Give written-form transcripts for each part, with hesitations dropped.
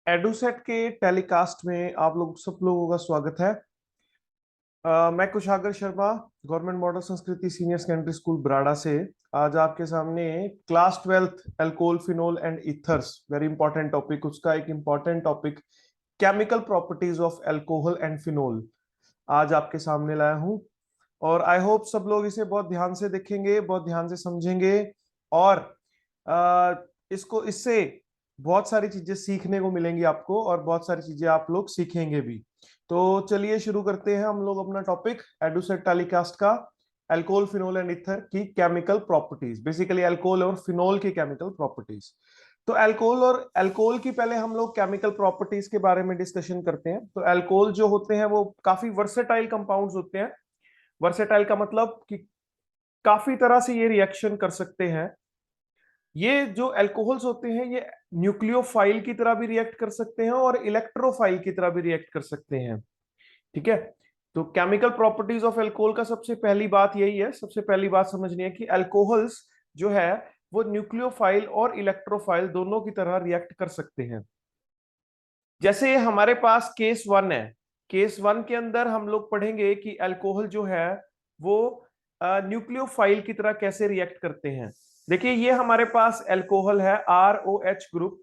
EDUSAT के telecast में आप लोग सब लोगों का स्वागत है। मैं कुशागर शर्मा, गवर्नमेंट मॉडल संस्कृति सीनियर सेकेंडरी स्कूल बराड़ा से आज आपके सामने class 12th alcohol phenol and ethers, very important topic, उसका एक important topic chemical properties of alcohol and phenol आज आपके सामने लाया हूं। और आई होप सब लोग इसे बहुत ध्यान से देखेंगे, बहुत ध्यान से समझेंगे और अ, इसको इससे बहुत सारी चीजें सीखने को मिलेंगी आपको और बहुत सारी चीजें आप लोग सीखेंगे भी। तो चलिए शुरू करते हैं हम लोग अपना टॉपिक एडुसेट टेलीकास्ट का, अल्कोहल फिनोल एंड ईथर की केमिकल प्रॉपर्टीज, बेसिकली अल्कोहल और फिनोल की केमिकल प्रॉपर्टीज। तो अल्कोहल और अल्कोहल की पहले हम लोग केमिकल प्रॉपर्टीज के बारे में डिस्कशन करते हैं। तो अल्कोहल जो होते हैं वो काफी वर्सेटाइल कंपाउंड्स होते हैं। वर्सेटाइल का मतलब कि काफी तरह से ये रिएक्शन कर सकते हैं। ये जो अल्कोहल्स होते हैं ये न्यूक्लियोफाइल की तरह भी रिएक्ट कर सकते हैं और इलेक्ट्रोफाइल की तरह भी रिएक्ट कर सकते हैं। ठीक है। तो केमिकल प्रॉपर्टीज ऑफ अल्कोहल का सबसे पहली बात यही है, सबसे पहली बात समझनी है कि अल्कोहल्स जो है वो न्यूक्लियोफाइल और इलेक्ट्रोफाइल दोनों की तरह रिएक्ट कर सकते हैं। जैसे हमारे पास केस वन है, केस वन के अंदर हम लोग पढ़ेंगे कि अल्कोहल जो है वो न्यूक्लियोफाइल की तरह कैसे रिएक्ट करते हैं। देखिए ये हमारे पास अल्कोहल है ROH ग्रुप।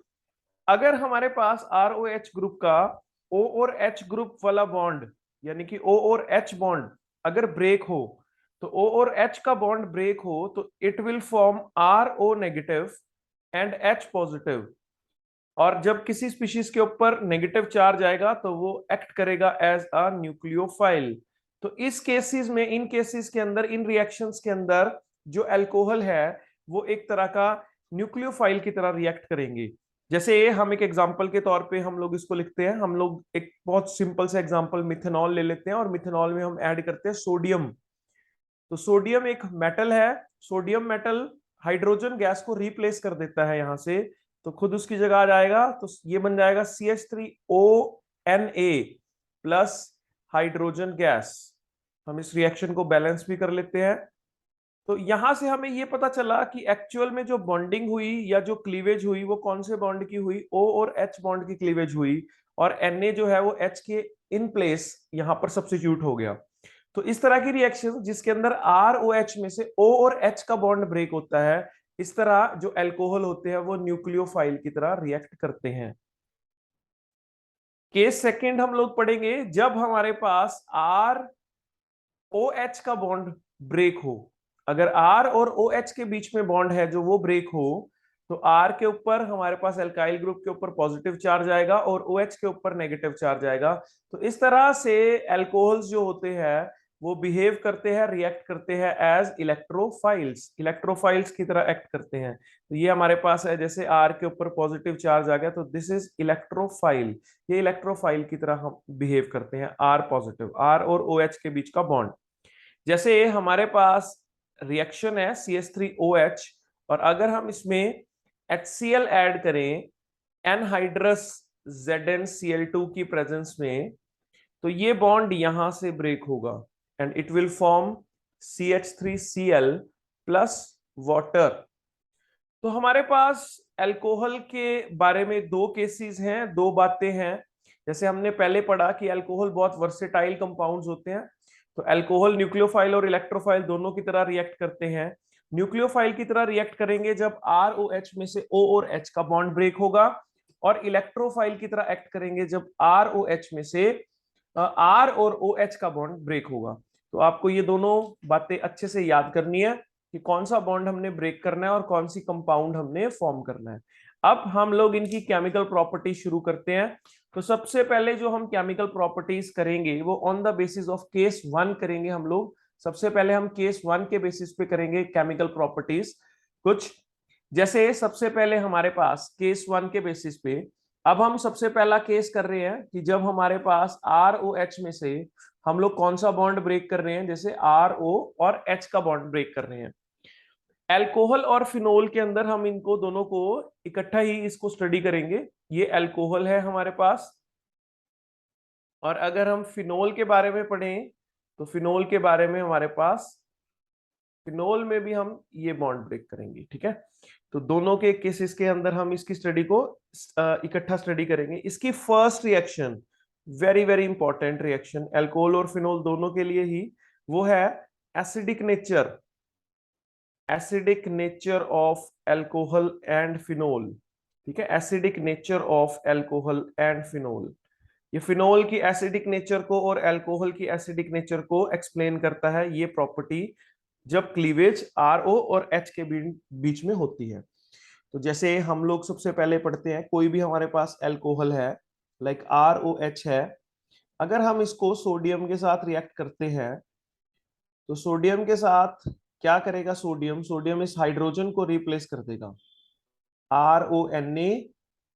अगर हमारे पास ROH ग्रुप का O और H ग्रुप वाला बॉन्ड, यानी कि O और H बॉन्ड अगर ब्रेक हो, तो O और H का बॉन्ड ब्रेक हो तो it will form RO negative and H positive. और जब किसी स्पीशीज के ऊपर नेगेटिव चार्ज आएगा तो वो एक्ट करेगा एज अ न्यूक्लियोफाइल। तो इस केसेस में, इन केसेस के अंदर, इन रिएक्शंस के अंदर जो अल्कोहल है वो एक तरह का न्यूक्लियोफाइल की तरह रिएक्ट करेंगे। जैसे हम एक एग्जांपल के तौर पे हम लोग इसको लिखते हैं, हम लोग एक बहुत सिंपल सा एग्जांपल मिथेनॉल ले लेते हैं और मिथेनॉल में हम ऐड करते हैं सोडियम। तो सोडियम एक मेटल है, सोडियम मेटल हाइड्रोजन गैस को रिप्लेस कर देता है यहां से, तो खुद उसकी जगह आ जाएगा। तो ये बन जाएगा CH3ONA प्लस हाइड्रोजन गैस। हम इस रिएक्शन को बैलेंस भी कर लेते हैं। तो यहां से हमें ये पता चला कि एक्चुअल में जो बॉन्डिंग हुई या जो क्लीवेज हुई वो कौन से बॉन्ड की हुई, O और H बॉन्ड की क्लीवेज हुई, और Na जो है वो H के इन प्लेस यहां पर सब्स्टिट्यूट हो गया। तो इस तरह की रिएक्शन जिसके अंदर ROH में से O और H का बॉन्ड ब्रेक होता है, इस तरह जो अल्कोहल होते हैं वो न्यूक्लियोफाइल की तरह रिएक्ट करते हैं। केस सेकंड हम लोग पढ़ेंगे जब हमारे पास ROH का बॉन्ड ब्रेक हो। अगर R और OH के बीच में बॉन्ड है जो वो ब्रेक हो, तो R के ऊपर हमारे पास अल्काइल ग्रुप के ऊपर पॉजिटिव चार्ज आएगा और OH के ऊपर नेगेटिव चार्ज आएगा। तो इस तरह से अल्कोहल्स जो होते हैं वो बिहेव करते हैं, रिएक्ट करते हैं एज इलेक्ट्रोफाइल्स, इलेक्ट्रोफाइल्स की तरह एक्ट करते हैं। तो ये हमारे पास है, जैसे R के ऊपर पॉजिटिव चार्ज आ गया तो दिस इज इलेक्ट्रोफाइल। ये इलेक्ट्रोफाइल की तरह हम बिहेव करते हैं, R पॉजिटिव, R और OH के बीच का बॉन्ड। जैसे हमारे पास रिएक्शन है CH3OH, और अगर हम इसमें HCl ऐड करें एनहाइड्रस ZnCl2 की प्रेजेंस में, तो ये बॉन्ड यहां से ब्रेक होगा and it will form CH3Cl plus water. तो हमारे पास अल्कोहल के बारे में दो केसेस हैं, दो बातें हैं। जैसे हमने पहले पढ़ा कि अल्कोहल बहुत वर्सेटाइल कंपाउंड्स होते हैं। तो अल्कोहल न्यूक्लियोफाइल और इलेक्ट्रोफाइल दोनों की तरह रिएक्ट करते हैं। न्यूक्लियोफाइल की तरह रिएक्ट करेंगे जब ROH में से O और H का बॉन्ड ब्रेक होगा, और इलेक्ट्रोफाइल की तरह एक्ट करेंगे जब ROH में से R और OH का बॉन्ड ब्रेक होगा। तो आपको ये दोनों बातें अच्छे से याद करनी है कि कौन सा बॉन्ड हमने ब्रेक करना है और कौन सी कंपाउंड हमने फॉर्म करना है। अब हम लोग इनकी केमिकल प्रॉपर्टी शुरू करते हैं। तो सबसे पहले जो हम केमिकल प्रॉपर्टीज करेंगे वो on the basis of case one करेंगे हम लोग। सबसे पहले हम केस वन के बेसिस पे करेंगे केमिकल प्रॉपर्टीज कुछ। जैसे सबसे पहले हमारे पास केस वन के बेसिस पे, अब हम सबसे पहला केस कर रहे हैं कि जब हमारे पास ROH में से हम लोग कौन सा बॉन्ड ब्रेक कर रहे हैं, जैसे RO और H का बॉन्ड ब्रेक कर रहे हैं। अल्कोहल और फिनोल के अंदर हम इनको दोनों को इकट्ठा ही इसको स्टडी करेंगे। ये अल्कोहल है हमारे पास, और अगर हम फिनोल के बारे में पढ़ें तो फिनोल के बारे में हमारे पास फिनोल में भी हम ये बॉन्ड ब्रेक करेंगे, ठीक है। तो दोनों के केसेस के अंदर हम इसकी स्टडी को इकट्ठा स्टडी करेंगे। इसकी first reaction, very very important reaction, alcohol और फिनोल दोनों के लिए ही, वो है acidic nature, acidic nature of alcohol and phenol, ठीक है। Acidic nature of alcohol and phenol, ये फिनोल की एसिडिक नेचर को और अल्कोहल की एसिडिक नेचर को एक्सप्लेन करता है ये प्रॉपर्टी, जब क्लीवेज RO और H के बीच में होती है। तो जैसे हम लोग सबसे पहले पढ़ते हैं, कोई भी हमारे पास अल्कोहल है, लाइक ROH है, अगर हम इसको सोडियम के साथ रिएक्ट करते हैं, तो सोडियम के साथ क्या करेगा, सोडियम, सोडियम इस हाइड्रोजन को रिप्लेस कर देगा, RONA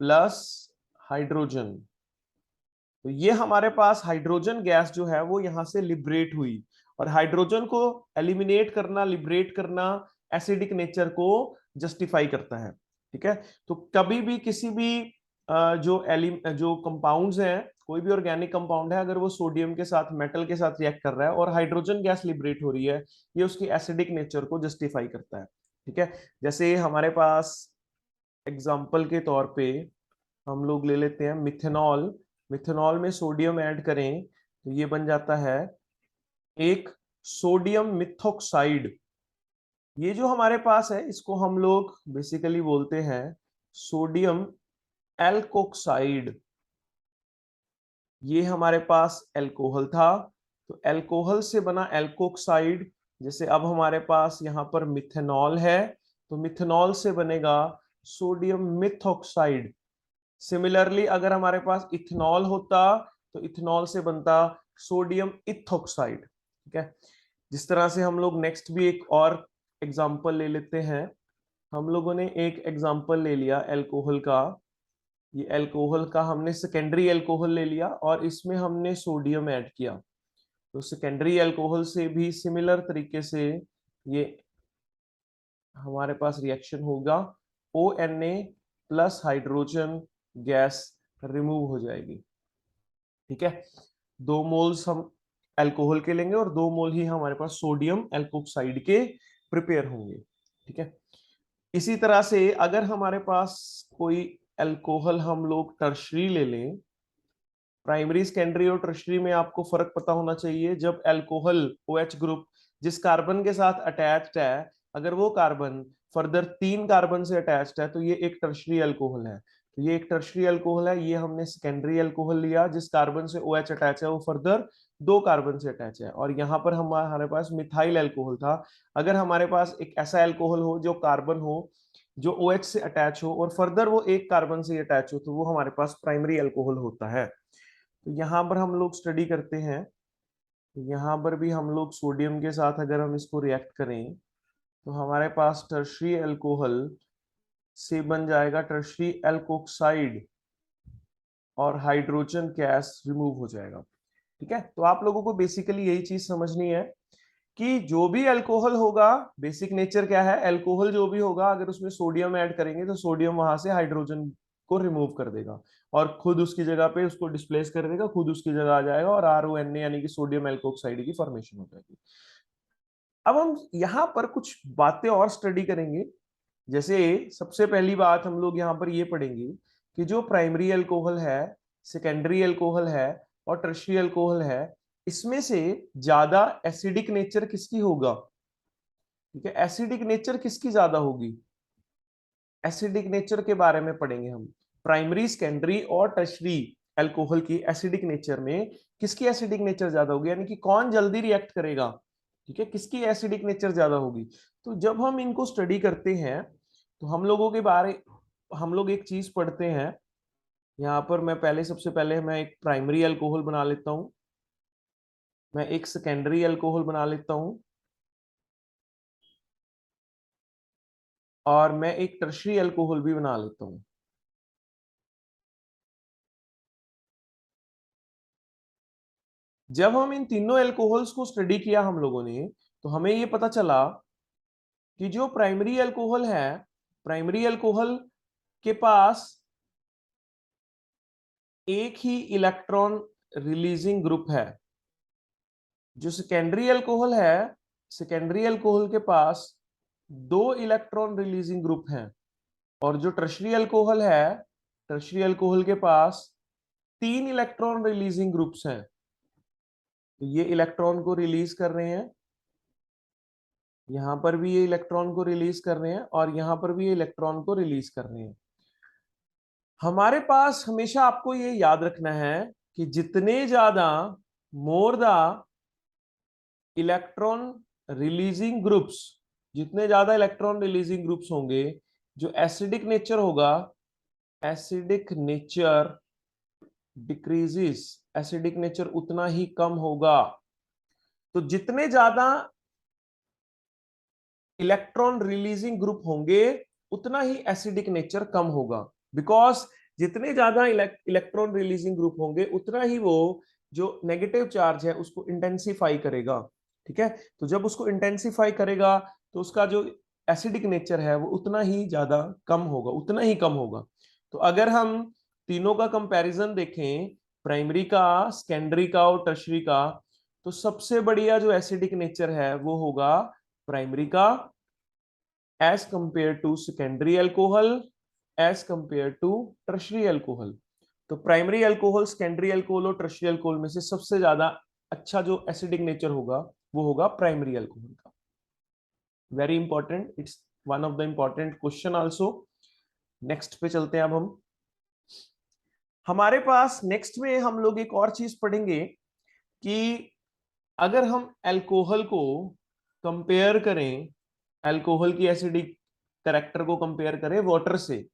प्लस हाइड्रोजन। तो ये हमारे पास हाइड्रोजन गैस जो है वो यहां से लिबरेट हुई, और हाइड्रोजन को एलिमिनेट करना, लिबरेट करना एसिडिक नेचर को जस्टिफाई करता है, ठीक है। तो कभी भी किसी भी जो कंपाउंड्स हैं, कोई भी ऑर्गेनिक कंपाउंड है, अगर वो सोडियम के साथ, मेटल के साथ रिएक्ट कर रहा है और हाइड्रोजन गैस लिबरेट हो रही है, ये उसकी एसिडिक नेचर को जस्टिफाई करता है, ठीक है। जैसे हमारे पास एग्जाम्पल के तौर पे हम लोग ले लेते हैं मिथेनॉल, मिथेनॉल में सोडियम ऐड करें तो ये बन जाता है एक सोडियम मिथॉक्साइड। ये जो हमारे पास है इसको हम लोग बेसिकली बोलते हैं सोडियम एल्कोक्साइड। ये हमारे पास एल्कोहल था, तो एल्कोहल से बना एल्कोक्साइड। जैसे अब हमारे पास यहाँ पर मिथेनॉल है, तो मिथेनॉल से बनेगा सोडियम मिथॉक्साइड। सिमिलरली अगर हमारे पास इथेनॉल होता तो इथेनॉल से बनता सोडियम इथॉक्साइड, ठीक है। जिस तरह से हम लोग नेक्स्ट भी एक और एग्जांपल ले लेते हैं। हम लोगों ने एक एग्जांपल ले लिया अल्कोहल का, ये अल्कोहल का हमने सेकेंडरी अल्कोहल ले लिया और इसमें हमने सोडियम ऐड किया। तो सेकेंडरी अल्कोहल से भी सिमिलर तरीके से ये हमारे पास रिएक्शन होगा, ONA plus hydrogen gas remove हो जाएगी, ठीक है। 2 मोल्स हम अल्कोहल के लेंगे और 2 मोल ही हमारे पास सोडियम एल्कोक्साइड के प्रिपेयर होंगे, ठीक है। इसी तरह से अगर हमारे पास कोई अल्कोहल हम लोग टर्शरी ले लें, प्राइमरी, सेकेंडरी और टर्शरी में आपको फर्क पता होना चाहिए। जब अल्कोहल OH ग्रुप जिस कार्बन के साथ अटैच्ड है, अगर वो कार्बन फर्दर 3 कार्बन से अटैच्ड है, तो ये एक टर्शरी अल्कोहल है। तो ये एक टर्शरी अल्कोहल है, ये हमने सेकेंडरी अल्कोहल लिया, जिस कार्बन से OH अटैच है वो फर्दर 2 कार्बन से अटैच है। और यहाँ पर हमारे पास मिथाइल अल्कोहल था। अगर हमारे पास एक ऐसा अल्कोहल हो जो कार्बन हो, जो OH से अटैच हो और फर्दर वो 1 कार्बन से अटैच हो, तो वो हमारे पास प्राइमरी अल्कोहल होता है। तो यहाँ पर हम लोग स्टडी करते हैं, तो यहाँ पर भी हम लोग सोडियम के साथ अगर हम इसको रिएक्ट करें, तो हमारे पास टर्शरी अल्कोहल से बन जाएगा टर्शरी एल्कोक्साइड और हाइड्रोजन गैस रिमूव हो जाएगा, ठीक है। तो आप लोगों को बेसिकली यही चीज समझनी है कि जो भी अल्कोहल होगा, बेसिक नेचर क्या है, अल्कोहल जो भी होगा अगर उसमें सोडियम ऐड करेंगे तो सोडियम वहां से हाइड्रोजन को रिमूव कर देगा और खुद उसकी जगह पे उसको डिस्प्लेस कर देगा, खुद उसकी जगह आ जाएगा और RONA यानी कि सोडियम एल्कोक्साइड की फॉर्मेशन हो जाएगी। अब हम यहाँ पर कुछ बातें और स्टडी करेंगे। जैसे सबसे पहली बात हम लोग यहाँ पर ये पढ़ेंगे कि जो प्राइमरी अल्कोहल है, सेकेंडरी अल्कोहल है और टर्शियरी अल्कोहल है, इसमें से ज्यादा एसिडिक नेचर किसकी होगा, ठीक है। एसिडिक नेचर किसकी ज्यादा होगी, एसिडिक नेचर के बारे में पढ़ेंगे हम। प्राइमरी, सेकेंडरी और टर्शियरी अल्कोहल की एसिडिक नेचर में किसकी एसिडिक नेचर ज्यादा होगी, यानी कि कौन जल्दी रिएक्ट करेगा, ठीक है, किसकी एसिडिक नेचर ज्यादा होगी। तो जब हम इनको स्टडी करते हैं तो हम लोगों के बारे, हम लोग एक चीज पढ़ते हैं। यहाँ पर मैं पहले, सबसे पहले मैं एक प्राइमरी अल्कोहल बना लेता हूँ, मैं एक सेकेंडरी अल्कोहल बना लेता हूँ और मैं एक टर्शियरी अल्कोहल भी बना लेता हूँ। जब हम इन तीनों अल्कोहल्स को स्टडी किया हम लोगों ने, तो हमें ये पता चला कि जो प्राइमरी अल्कोहल है, प्राइमरी अल्कोहल के पास एक ही इलेक्ट्रॉन रिलीजिंग ग्रुप है। जो सेकेंडरी अल्कोहल है, सेकेंडरी अल्कोहल के पास 2 इलेक्ट्रॉन रिलीजिंग ग्रुप हैं, और जो टर्शरी अल्कोहल है, टर्शरी अल्कोहल के पास 3 इलेक्ट्रॉन रिलीजिंग ग्रुप्स हैं। तो ये इलेक्ट्रॉन को रिलीज कर रहे हैं, यहां पर भी ये इलेक्ट्रॉन को रिलीज कर रहे हैं, और यहां पर भी ये इलेक्ट्रॉन को रिलीज कर रहे हैं। हमारे पास हमेशा आपको ये याद रखना है कि जितने ज्यादा more the electron releasing groups, जितने ज्यादा इलेक्ट्रॉन रिलीजिंग ग्रुप्स होंगे, जो एसिडिक नेचर होगा, acidic nature decreases, acidic nature उतना ही कम होगा। तो जितने ज्यादा इलेक्ट्रॉन रिलीजिंग ग्रुप होंगे उतना ही एसिडिक नेचर कम होगा, बिकॉज जितने ज्यादा इलेक्ट्रॉन रिलीजिंग ग्रुप होंगे उतना ही वो जो नेगेटिव चार्ज है उसको इंटेंसिफाई करेगा। ठीक है, तो जब उसको इंटेंसिफाई करेगा तो उसका जो एसिडिक नेचर है वो उतना ही ज्यादा कम होगा, उतना ही कम होगा। तो अगर हम तीनों का कंपैरिजन देखें, प्राइमरी का, सेकेंडरी का और टर्शरी का, तो सबसे बढ़िया जो एसिडिक नेचर है वो होगा प्राइमरी का as compared to secondary alcohol as compared to tertiary alcohol। तो प्राइमरी अल्कोहल, सेकेंडरी अल्कोहल और टर्शियरी अल्कोहल में से सबसे ज्यादा अच्छा जो एसिडिक नेचर होगा वो होगा प्राइमरी अल्कोहल का। Very important, it's one of the important question also. Next पे चलते हैं। अब हम हमारे पास नेक्स्ट में हम लोग एक और चीज पढ़ेंगे कि अगर हम अल्कोहल को कंपेयर करें, अल्कोहल की एसिडिक कैरेक्टर को कंपेयर करें वाटर से,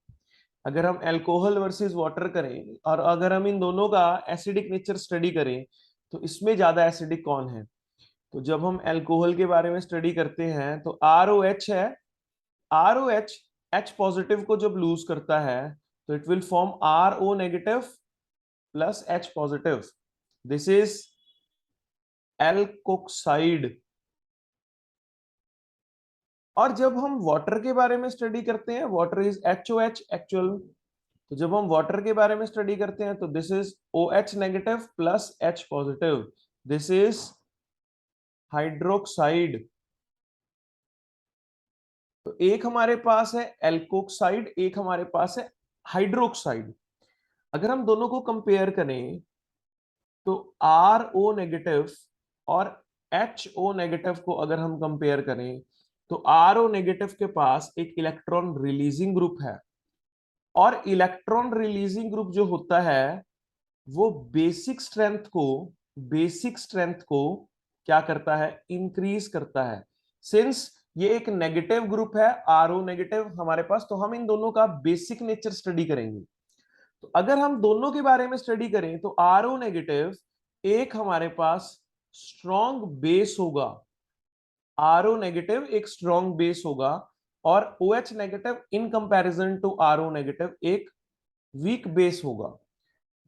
अगर हम अल्कोहल वर्सेस वाटर करें और अगर हम इन दोनों का एसिडिक नेचर स्टडी करें तो इसमें ज्यादा एसिडिक कौन है। तो जब हम अल्कोहल के बारे में स्टडी करते हैं तो ROH है, ROH H पॉजिटिव को जब लूज करता है तो it will form RO negative plus H positive, this is alkoxide. और जब हम वाटर के बारे में स्टडी करते हैं, वाटर इज HOH एक्चुअल, तो जब हम वाटर के बारे में स्टडी करते हैं तो this is OH negative plus H positive, this is hydroxide. तो एक हमारे पास है एल्कोक्साइड, एक हमारे पास है हाइड्रोक्साइड। अगर हम दोनों को कंपेयर करें तो RO नेगेटिव और HO नेगेटिव को अगर हम कंपेयर करें तो RO नेगेटिव के पास एक इलेक्ट्रॉन रिलीजिंग ग्रुप है, और इलेक्ट्रॉन रिलीजिंग ग्रुप जो होता है वो बेसिक स्ट्रेंथ को क्या करता है, इंक्रीज करता है। सिंस ये एक नेगेटिव ग्रुप है RO नेगेटिव हमारे पास, तो हम इन दोनों का बेसिक नेचर स्टडी करेंगे। तो अगर हम दोनों के बारे में स्टडी करें तो RO नेगेटिव एक हमारे पास स्ट्रॉन्ग बेस होगा, RO नेगेटिव एक स्ट्रॉन्ग बेस होगा, और OH negative in comparison to RO negative एक वीक बेस होगा।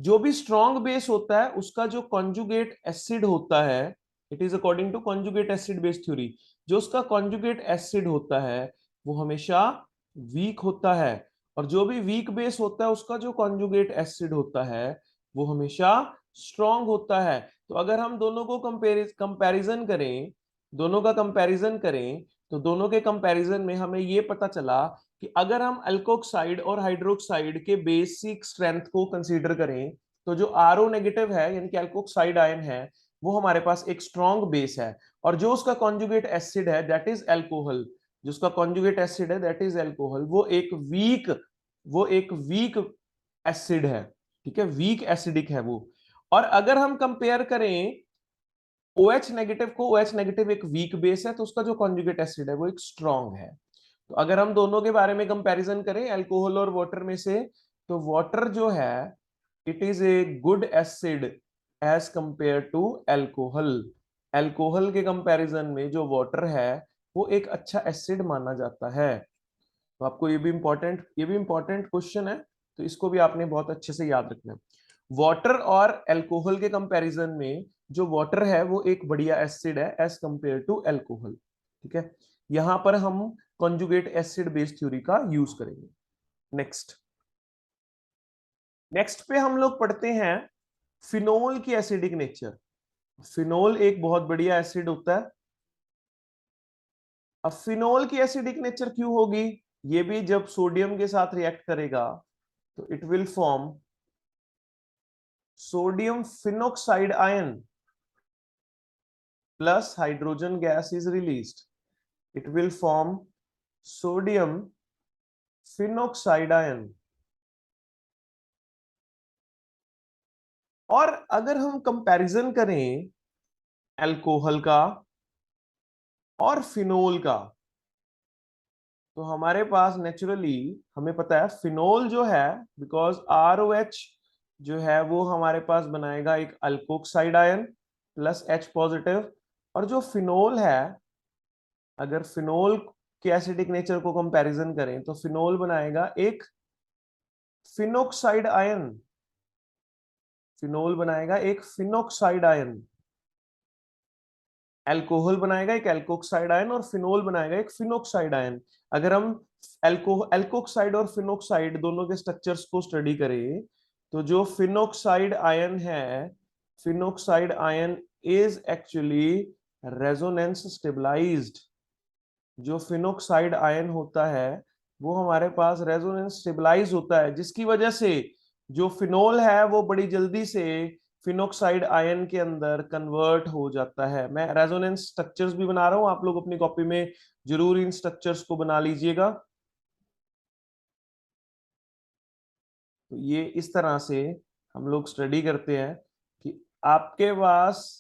जो भी स्ट्रॉन्ग बेस होता है उसका जो कॉन्जुगेट एसिड होता है, it is according to conjugate acid base theory, जो उसका कॉन्जुगेट एसिड होता है वो हमेशा वीक होता है, और जो भी वीक बेस होता है उसका जो कॉन्जुगेट एसिड होता है वो हमेशा स्ट्रॉन्ग होता है। तो अगर हम दोनों को कंपैरिजन करें, दोनों का कंपैरिजन करें तो दोनों के कंपैरिजन में हमें ये पता चला कि अगर हम अल्कोक्साइड और हाइड्रोक्साइड के बेसिक स्ट्रेंथ को कंसीडर करें तो जो RO नेगेटिव है यानी कि अल्कोक्साइड आयन है वो हमारे पास एक स्ट्रॉन्ग बेस है, और जो उसका कॉन्जुगेट एसिड है दैट इज अल्कोहल, जो उसका कॉन्जुगेट एसिड है दैट इज अल्कोहल, वो एक वीक एसिड है। ठीक है, वीक एसिडिक है वो। और अगर हम कंपेयर करें OH नेगेटिव को, OH नेगेटिव एक वीक बेस है तो उसका जो कॉन्जुगेट एसिड है वो एक स्ट्रॉन्ग है। तो अगर हम दोनों के बारे में कंपैरिजन करें अल्कोहल और वाटर में से, तो वाटर जो है it is a good acid as compare to alcohol. Alcohol के कंपैरिजन में जो वाटर है वो एक अच्छा एसिड माना जाता है। तो आपको ये भी इंपॉर्टेंट क्वेश्चन है, तो इसको भी आपने बहुत अच्छे से याद रखना है। वाटर और अल्कोहल के कंपैरिजन में जो वाटर है वो एक बढ़िया एसिड है एज कंपेयर टू अल्कोहल। ठीक है, यहां पर हम कॉन्जुगेट एसिड बेस थ्योरी का यूज करेंगे। नेक्स्ट नेक्स्ट पे हम लोग पढ़ते हैं फिनोल की एसिडिक नेचर। फिनोल एक बहुत बढ़िया एसिड होता है, अब फिनोल की एसिडिक नेचर क्यों होगी? ये भी जब सोडियम के साथ रिएक्ट करेगा तो it will form sodium phenoxide ion plus hydrogen gas is released. It will form sodium phenoxide ion. और अगर हम कंपैरिजन करें अल्कोहल का और फिनोल का, तो हमारे पास नेचुरली हमें पता है फिनोल जो है, बिकॉज ROH जो है वो हमारे पास बनाएगा एक alkoxide ion plus H positive, और जो फिनोल है, अगर फिनोल के एसिडिक नेचर को कंपैरिजन करें तो फिनोल बनाएगा एक फिनोक्साइड आयन, फिनोल बनाएगा एक फिनोक्साइड आयन, अल्कोहल बनाएगा एक एल्कोक्साइड आयन और फिनोल बनाएगा एक फिनोक्साइड आयन। अगर हम एल्कोक्साइड और फिनोक्साइड दोनों के स्ट्रक्चर्स को स्टडी करें तो जो फिनोक्साइड आयन है, phenoxide ion is actually resonance stabilised. जो फिनोक्साइड आयन होता है वो हमारे पास रेजोनेंस स्टेबलाइज होता है, जिसकी वजह से जो फिनोल है वो बड़ी जल्दी से फिनोक्साइड आयन के अंदर कन्वर्ट हो जाता है। मैं रेजोनेंस स्ट्रक्चर्स भी बना रहा हूं, आप लोग अपनी कॉपी में जरूर इन स्ट्रक्चर्स को बना लीजिएगा। तो ये इस तरह से हम लोग स्टडी करते हैं कि आपके पास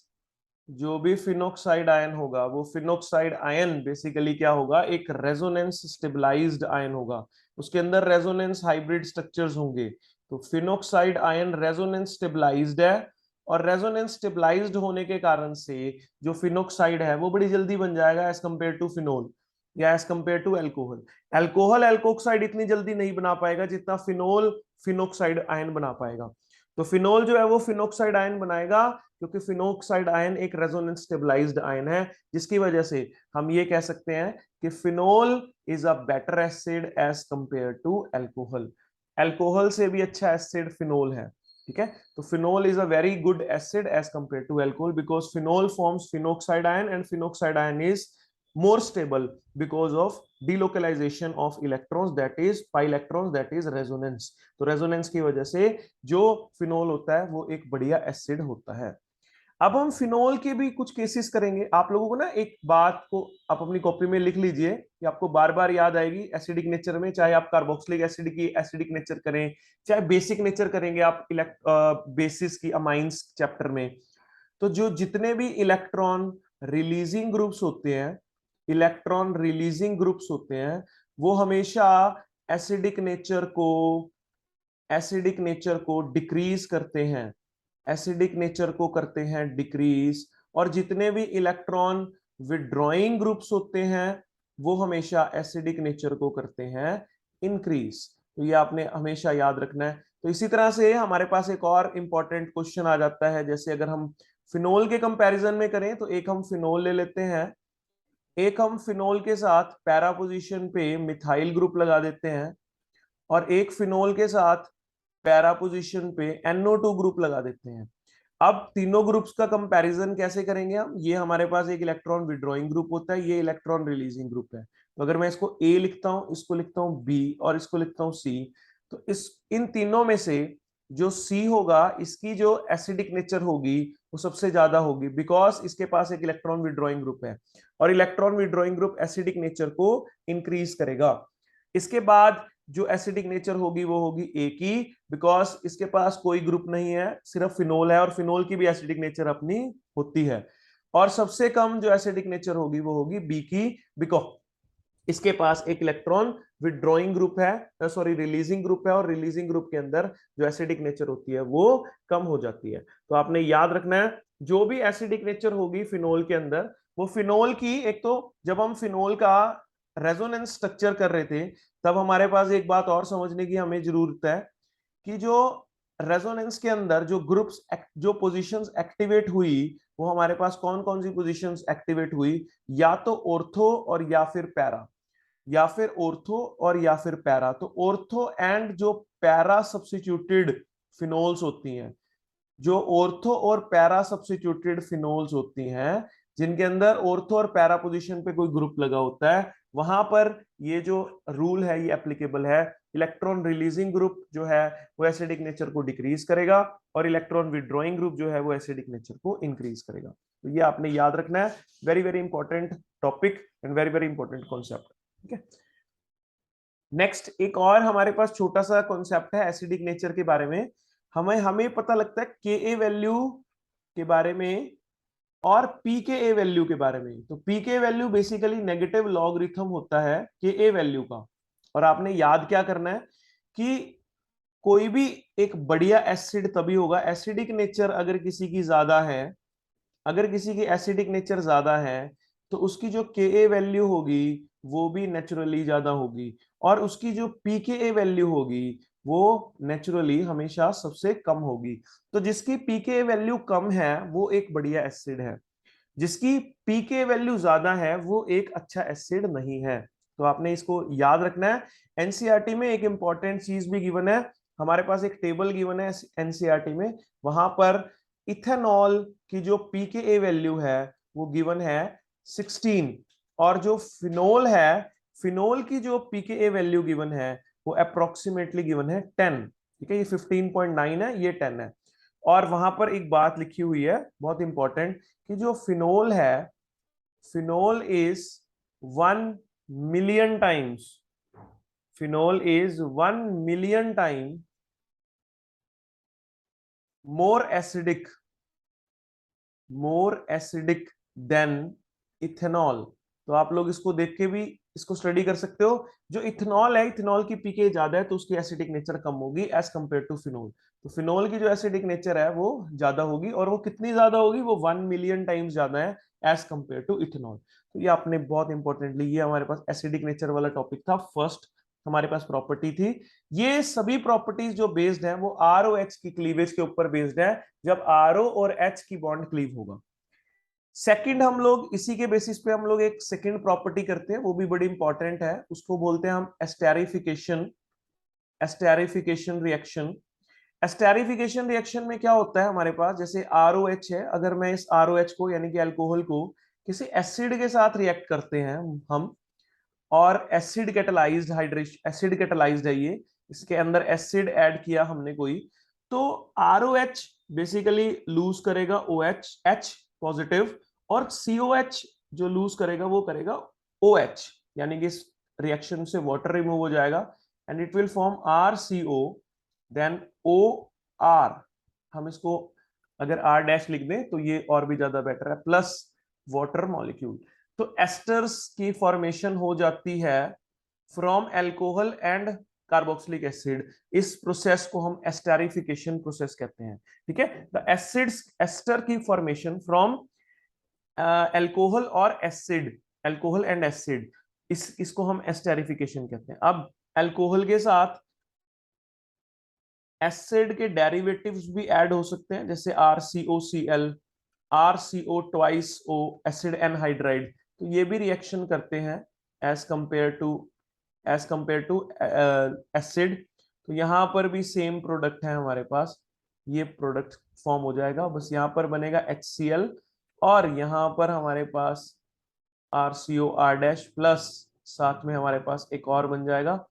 जो भी फिनोक्साइड आयन होगा वो फिनोक्साइड आयन बेसिकली क्या होगा, एक रेजोनेंस स्टेबलाइज्ड आयन होगा, उसके अंदर रेजोनेंस हाइब्रिड स्ट्रक्चर्स होंगे। तो फिनोक्साइड आयन रेजोनेंस स्टेबलाइज्ड है, और रेजोनेंस स्टेबलाइज्ड होने के कारण से जो फिनोक्साइड है वो बड़ी जल्दी बन जाएगा एज कंपेयर टू फिनोल या as compare to alcohol. Alcohol alkoxide इतनी जल्दी नहीं बना पाएगा जितना फिनोल फिनोक्साइड आयन बना पाएगा। तो फिनोल जो है वो फिनोक्साइड आयन बनाएगा, क्योंकि फिनोक्साइड आयन एक रेजोनेंस स्टेबलाइज्ड आयन है, जिसकी वजह से हम ये कह सकते हैं कि phenol is a better acid as compare to alcohol. Alcohol से भी अच्छा एसिड फिनोल है, ठीक है। तो phenol is a very good acid as compare to alcohol, because phenol forms phenoxide ion and phenoxide ion is more stable because of delocalization of electrons, that is pi electrons, that is resonance। तो resonance की वजह से जो phenol होता है वो एक बढ़िया एसिड होता है। अब हम फिनोल के भी कुछ केसेस करेंगे। आप लोगों को ना एक बात को आप अपनी कॉपी में लिख लीजिए कि आपको बार बार याद आएगी एसिडिक नेचर में, चाहे आप कार्बोक्सिलिक एसिड की एसिडिक नेचर करें, चाहे बेसिक नेचर करेंगे आप बेसिस की अमाइंस चैप्टर में। तो जो जितने भी इलेक्ट्रॉन रिलीजिंग ग्रुप्स होते हैं, इलेक्ट्रॉन रिलीजिंग ग्रुप्स होते हैं, वो हमेशा एसिडिक नेचर को एसिडिक नेचर को डिक्रीज करते हैं, एसिडिक नेचर को करते हैं डिक्रीज। और जितने भी इलेक्ट्रॉन विड्रॉइंग ग्रुप्स होते हैं वो हमेशा एसिडिक नेचर को करते हैं इंक्रीज। तो ये आपने हमेशा याद रखना है। तो इसी तरह से हमारे पास एक और इंपॉर्टेंट क्वेश्चन आ जाता है, जैसे अगर हम फिनोल के कंपैरिजन में करें तो एक हम फिनोल ले लेते हैं, एक हम फिनोल के साथ पैरा पोजीशन पे मिथाइल ग्रुप लगा देते हैं, और एक फिनोल के साथ पैरा पोजीशन पे NO2 ग्रुप लगा देते हैं। अब तीनों ग्रुप्स का कंपैरिजन कैसे करेंगे हम? ये हमारे पास एक इलेक्ट्रॉन विड्रॉइंग ग्रुप होता है, ये इलेक्ट्रॉन रिलीजिंग ग्रुप है। तो अगर मैं इसको A लिखता हूं, इसको लिखता हूं B और इसको लिखता हूं C, तो इस इन तीनों में से जो C होगा इसकी जो एसिडिक नेचर होगी वो सबसे ज्यादा होगी, बिकॉज इसके पास एक इलेक्ट्रॉन विड्रॉइंग ग्रुप है, और electron withdrawing group acidic nature को इंक्रीज करेगा। इसके बाद जो एसिडिक नेचर होगी वो होगी ए की, बिकॉज इसके पास कोई ग्रुप नहीं है, सिर्फ फिनोल है, और फिनोल की भी एसिडिक नेचर अपनी होती है। और सबसे कम जो एसिडिक नेचर होगी वो होगी बी की, बिकॉज इसके पास एक इलेक्ट्रॉन विड्रॉइंग ग्रुप है, सॉरी रिलीजिंग ग्रुप है, और रिलीजिंग ग्रुप के अंदर जो एसिडिक नेचर होती है वो कम हो जाती है। तो आपने याद रखना है जो भी एसिडिक नेचर होगी फिनोल के अंदर, वो फिनोल की, एक तो जब हम फिनोल का रेजोनेंस स्ट्रक्चर कर रहे थे तब हमारे पास एक बात और समझने की हमें जरूरत है कि जो रेजोनेंस के अंदर जो ग्रुप्स जो पोजीशंस एक्टिवेट हुई वो हमारे पास कौन कौन सी पोजीशंस एक्टिवेट हुई, या तो ऑर्थो और या फिर पैरा, या फिर ऑर्थो और या फिर पैरा। तो ऑर्थो एंड जो पैरा सब्स्टिट्यूटेड फिनोल्स होती हैं, जो ऑर्थो और पैरा सब्स्टिट्यूटेड फिनोल्स होती हैं, जिनके अंदर ऑर्थो और पैरा पोजीशन पे कोई ग्रुप लगा होता है, वहां पर ये जो रूल है ये एप्लीकेबल है। इलेक्ट्रॉन रिलीजिंग ग्रुप जो है वो एसिडिक नेचर को डिक्रीज करेगा, और इलेक्ट्रॉन विड्रॉइंग ग्रुप जो है वो एसिडिक नेचर को इंक्रीज करेगा। तो ये आपने याद रखना है, very very important topic and very very important concept. ठीक है, नेक्स्ट एक और हमारे पास छोटा सा कॉन्सेप्ट है एसिडिक नेचर के बारे में। हमें हमें पता लगता है के वैल्यू के बारे में और पीके वैल्यू के बारे में। तो पीके वैल्यू बेसिकली नेगेटिव लॉगरिथम होता है के वैल्यू का। और आपने याद क्या करना है कि कोई भी एक बढ़िया एसिड तभी होगा, एसिडिक नेचर अगर किसी की ज्यादा है, अगर किसी की एसिडिक नेचर ज्यादा है तो उसकी जो के वैल्यू होगी वो भी नेचुरली ज्यादा होगी, और उसकी जो पीके वैल्यू होगी वो नेचुरली हमेशा सबसे कम होगी। तो जिसकी पीके वैल्यू कम है वो एक बढ़िया एसिड है, जिसकी पीके वैल्यू ज्यादा है वो एक अच्छा एसिड नहीं है। तो आपने इसको याद रखना है। एनसीईआरटी में एक इंपॉर्टेंट चीज भी गिवन है, हमारे पास एक टेबल गिवन है एनसीईआरटी में, वहां पर इथेनॉल की जो पीके वैल्यू है वो गिवन है 16, और जो फिनोल है, फिनोल की जो पीके वैल्यू गिवन है वो अप्रोक्सीमेटली गिवन है 10। ठीक है, ये 15.9 है, ये 10 है। और वहां पर एक बात लिखी हुई है बहुत इंपॉर्टेंट, कि जो फिनोल है, phenol is 1 million times, phenol is 1 million time more acidic, more acidic then ethanol. तो आप लोग इसको देख के भी इसको स्टडी कर सकते हो। जो इथेनॉल है, इथेनॉल की पीके ज्यादा है तो उसकी एसिडिक नेचर कम होगी एज कंपेयर टू फिनोल। तो फिनोल की जो एसिडिक नेचर है वो ज्यादा होगी, और वो कितनी ज्यादा होगी, वो 1 मिलियन टाइम्स ज्यादा है एज कंपेयर टू इथेनॉल। तो ये आपने बहुत इंपॉर्टेंटली, ये हमारे पास एसिडिक नेचर वाला टॉपिक था, फर्स्ट हमारे पास प्रॉपर्टी थी। ये सभी प्रॉपर्टीज जो बेस्ड है वो आर ओ एच की क्लीवेज के ऊपर बेस्ड है, जब आर ओ और एच की बॉन्ड क्लीव होगा। सेकंड, हम लोग इसी के बेसिस पे हम लोग एक सेकंड प्रॉपर्टी करते हैं, वो भी बड़ी इंपॉर्टेंट है, उसको बोलते हैं हम esterification, esterification reaction. Esterification reaction में क्या होता है हमारे पास, जैसे आरओएच है, अगर मैं इस आरओएच को यानी कि अल्कोहल को किसी एसिड के साथ रिएक्ट करते हैं हम, और acid catalysed hydration, acid catalysed है ये, इसके अंदर एसिड ऐड किया हमने कोई, तो आरओएच बेसिकली लूज करेगा ओएच, एच पॉजिटिव, और सीओएच जो लूज करेगा वो करेगा ओएच, यानी कि इस रिएक्शन से वाटर रिमूव हो जाएगा and it will form R C O, then O R. हम इसको अगर आर डैश लिख दें तो ये और भी ज्यादा बेटर है, प्लस वाटर मॉलिक्यूल। तो एस्टर्स की फॉर्मेशन हो जाती है from alcohol and carboxylic acid. इस प्रोसेस को हम एस्टेरिफिकेशन प्रोसेस कहते हैं। ठीक है, द एसिड्स, एस्टर की फॉर्मेशन फ्रॉम एल्कोहल और एसिड, एल्कोहल एंड एसिड, इसको हम एस्टेरिफिकेशन कहते हैं। अब एल्कोहल के साथ एसिड के डेरिवेटिव्स भी ऐड हो सकते हैं, जैसे RCOCl, RCO twice O, acid anhydride, तो ये भी रिएक्शन करते हैं as compare to, as compare to acid. तो यहां पर भी सेम प्रोडक्ट है हमारे पास, ये प्रोडक्ट फॉर्म हो जाएगा, बस यहां पर बनेगा HCl, और यहां पर हमारे पास RCO R डैश प्लस साथ में हमारे पास एक और बन जाएगा